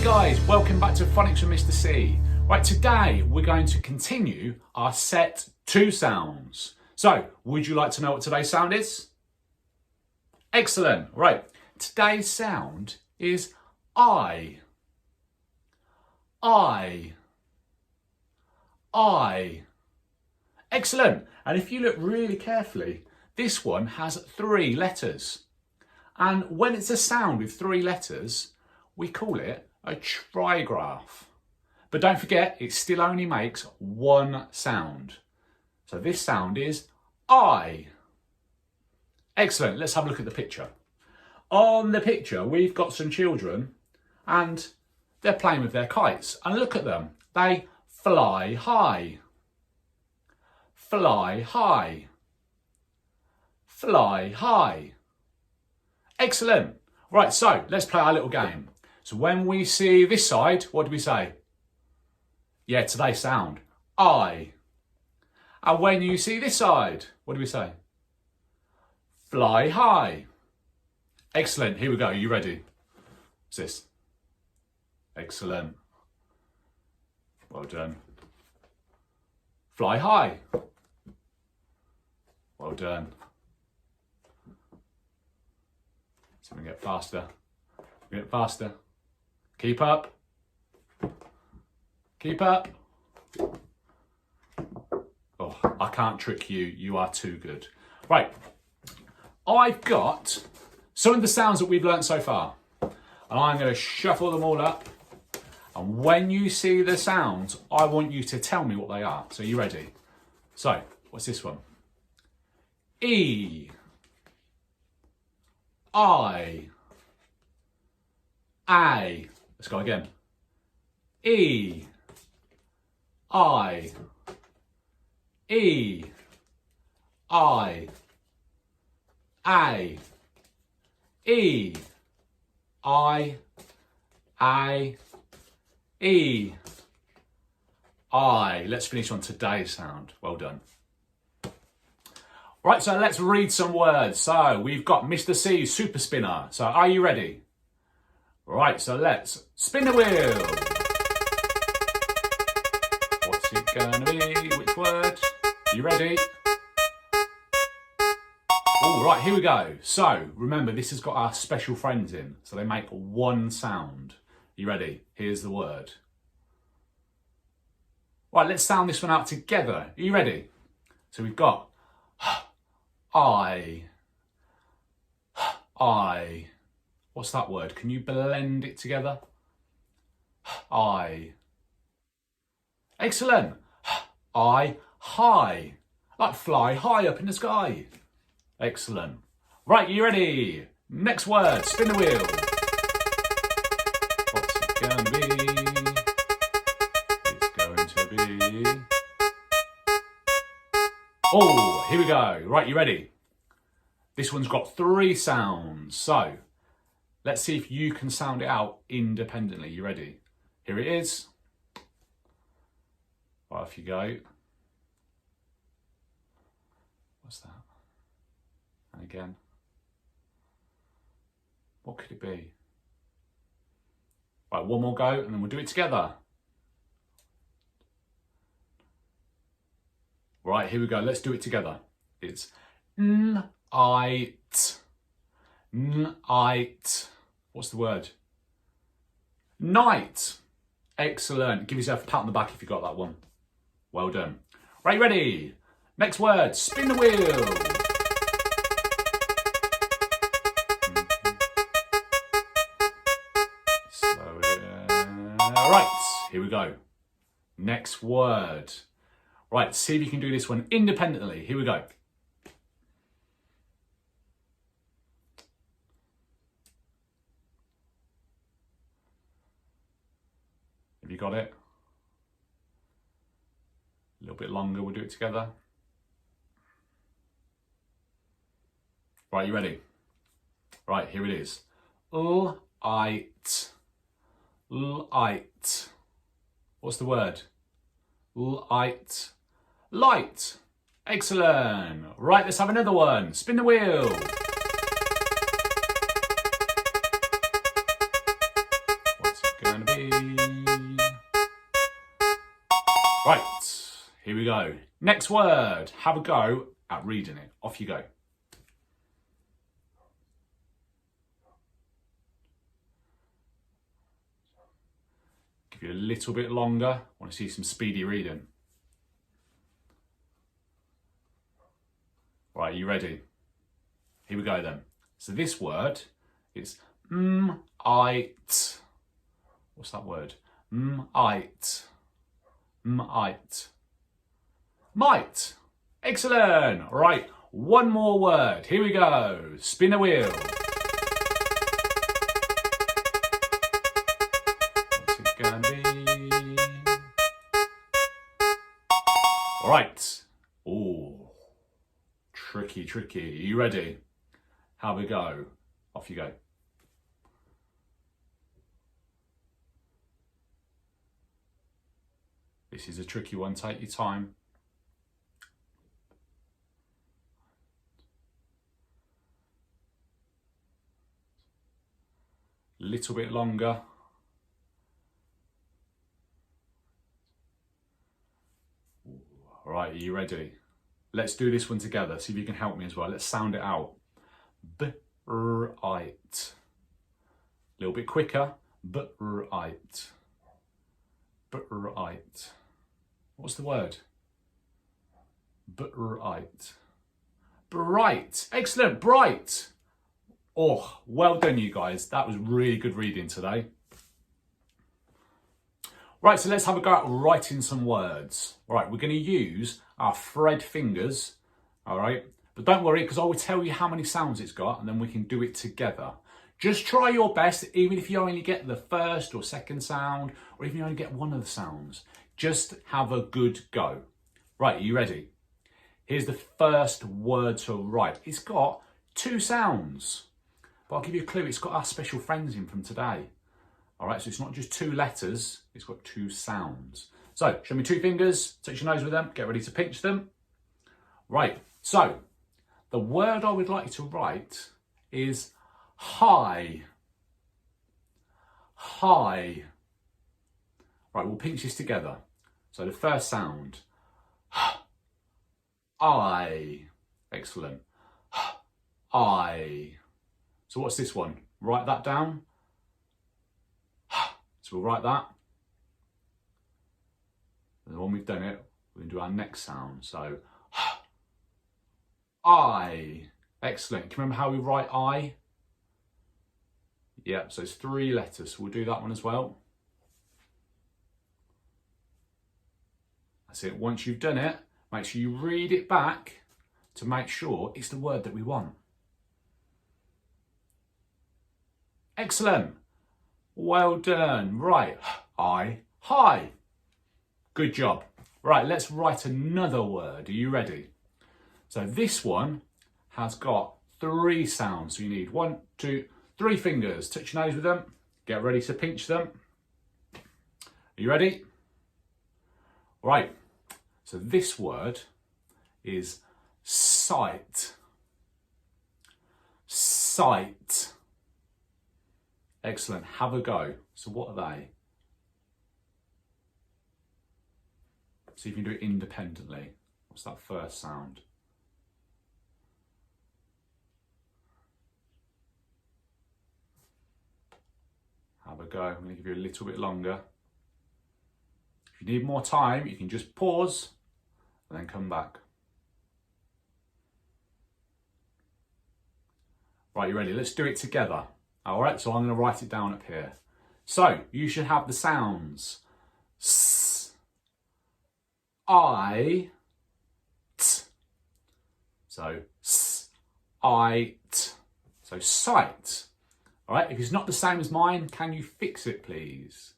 Guys, welcome back to Phonics with Mr. C. Right, today we're going to continue our set 2 sounds. So, would you like to know what today's sound is? Excellent. Right, today's sound is I. I. I. Excellent. And if you look really carefully, this one has 3 letters. And when it's a sound with 3 letters, we call it a trigraph. But don't forget, it still only makes 1 sound. So this sound is I. Excellent, let's have a look at the picture. On the picture, we've got some children and they're playing with their kites. And look at them, they fly high. Fly high. Fly high. Excellent. Right, so let's play our little game. So when we see this side, what do we say? Yeah, today's sound, I. And when you see this side, what do we say? Fly high. Excellent, here we go, you ready? What's this? Excellent. Well done. Fly high. Well done. So we get faster. Get faster. Keep up. Keep up. Oh, I can't trick you. You are too good. Right. I've got some of the sounds that we've learnt so far. And I'm going to shuffle them all up. And when you see the sounds, I want you to tell me what they are. So you ready? So, what's this one? E. I. A. Let's go again. E. I. E. I. A. E. I. A. E. I. Let's finish on today's sound. Well done. Right, so let's read some words. So we've got Mr. C's super spinner. So are you ready? Right, so let's spin the wheel. What's it gonna be? Which word? You ready? All right, here we go. So remember, this has got our special friends in. So they make 1 sound. You ready? Here's the word. Right, let's sound this one out together. Are you ready? So we've got I. I. What's that word? Can you blend it together? I. Excellent. I. High. Like fly high up in the sky. Excellent. Right, you ready? Next word. Spin the wheel. What's it going to be? It's going to be... Oh, here we go. Right, you ready? This one's got 3 sounds. So, let's see if you can sound it out independently. You ready? Here it is. Right, off you go. What's that? And again. What could it be? Right, one more go and then we'll do it together. Right, here we go. Let's do it together. It's n-I-t. N-I-t. What's the word? Night. Excellent. Give yourself a pat on the back if you got that one. Well done. Right, ready? Next word. Spin the wheel. Slow it down. Right, here we go. Next word. Right, see if you can do this one independently. Here we go. got it? A little bit longer, we'll do it together. Right, you ready? Right, here it is. Light. Light. What's the word? Light. Light. Excellent. Right, let's have another one. Spin the wheel. What's it going to be? Right, here we go. Next word. Have a go at reading it. Off you go. Give you a little bit longer. I want to see some speedy reading. Right, are you ready? Here we go then. So this word is might. What's that word? Might. Might. Might. Excellent. Right, one more word. Here we go. Spin a wheel. What's it going to be? All right. Ooh. Tricky, tricky. Are you ready? Have a go. Off you go. This is a tricky one. Take your time. A little bit longer. All right, are you ready? Let's do this one together. See if you can help me as well. Let's sound it out. Bright. A little bit quicker. Bright. Bright. What's the word? Bright. Bright. Excellent. Bright. Oh, well done, you guys. That was really good reading today. Right, so let's have a go at writing some words. All right, we're going to use our thread fingers, all right? But don't worry, because I will tell you how many sounds it's got, and then we can do it together. Just try your best, even if you only get the first or second sound, or even if you only get one of the sounds. Just have a good go. Right, are you ready? Here's the first word to write. It's got two sounds, but I'll give you a clue. It's got our special friends in from today. All right, so it's not just two letters, it's got two sounds. So, show me two fingers, touch your nose with them, get ready to pinch them. Right, so, the word I would like you to write is high. High. Right, we'll pinch this together. So the first sound, I. Excellent. I. So what's this one? Write that down. So we'll write that. And when we've done it, we're going to do our next sound. So, I. Excellent. Can you remember how we write I? Yeah, so it's three letters. So we'll do that one as well. That's it. Once you've done it, make sure you read it back to make sure it's the word that we want. Excellent. Well done. Right. I. Hi. Good job. Right, let's write another word. Are you ready? So this one has got three sounds. So you need 1, 2, 3 fingers. Touch your nose with them. Get ready to pinch them. Are you ready? Right. So this word is sight. Sight. Excellent. Have a go. So what are they? See if you can do it independently. What's that first sound? Have a go. I'm going to give you a little bit longer. If you need more time, you can just pause and then come back. Right, you ready? Let's do it together. All right, so I'm going to write it down up here. So you should have the sounds S, I, T. So S, I, T. So sight. All right, if it's not the same as mine, can you fix it, please?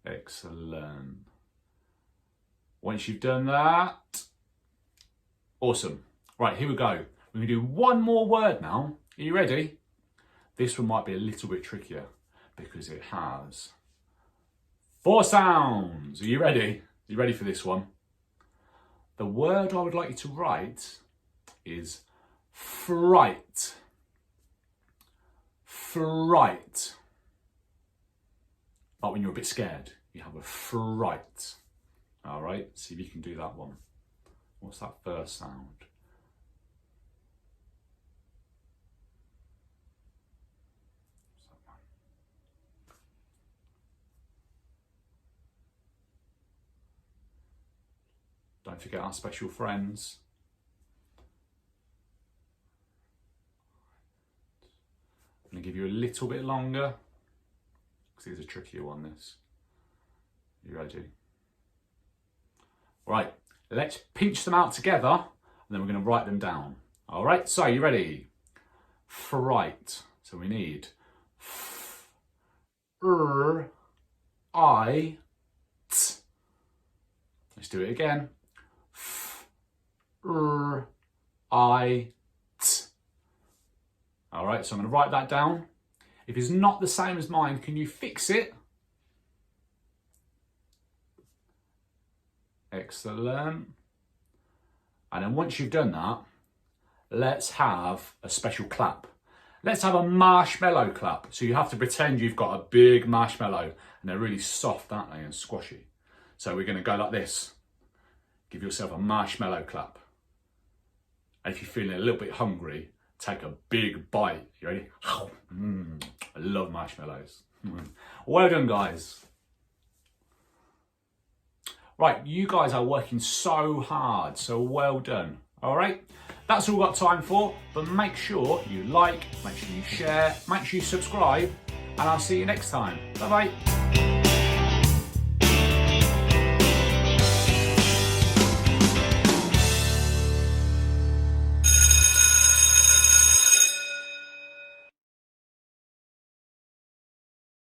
Excellent. Once you've done that, awesome. Right, here we go. We're going to do one more word now. Are you ready? This one might be a little bit trickier because it has 4 sounds. Are you ready? Are you ready for this one? The word I would like you to write is fright. Fright. Like when you're a bit scared, you have a fright. All right, see if you can do that one. What's that first sound? Don't forget our special friends. I'm going to give you a little bit longer because it's a trickier one, this. You ready? Right, let's pinch them out together and then we're going to write them down. All right, so you ready? Fright. So we need I, t. Let's do it again. I, t. All right, so I'm going to write that down. If it's not the same as mine, can you fix it? Excellent. And then once you've done that, let's have a special clap. Let's have a marshmallow clap. So you have to pretend you've got a big marshmallow and they're really soft, aren't they, and squashy. So we're going to go like this. Give yourself a marshmallow clap. And if you're feeling a little bit hungry, take a big bite. You ready? I love marshmallows. Well done, guys. Right, you guys are working so hard, so well done. All right, that's all we've got time for, but make sure you like, make sure you share, make sure you subscribe, and I'll see you next time. Bye-bye.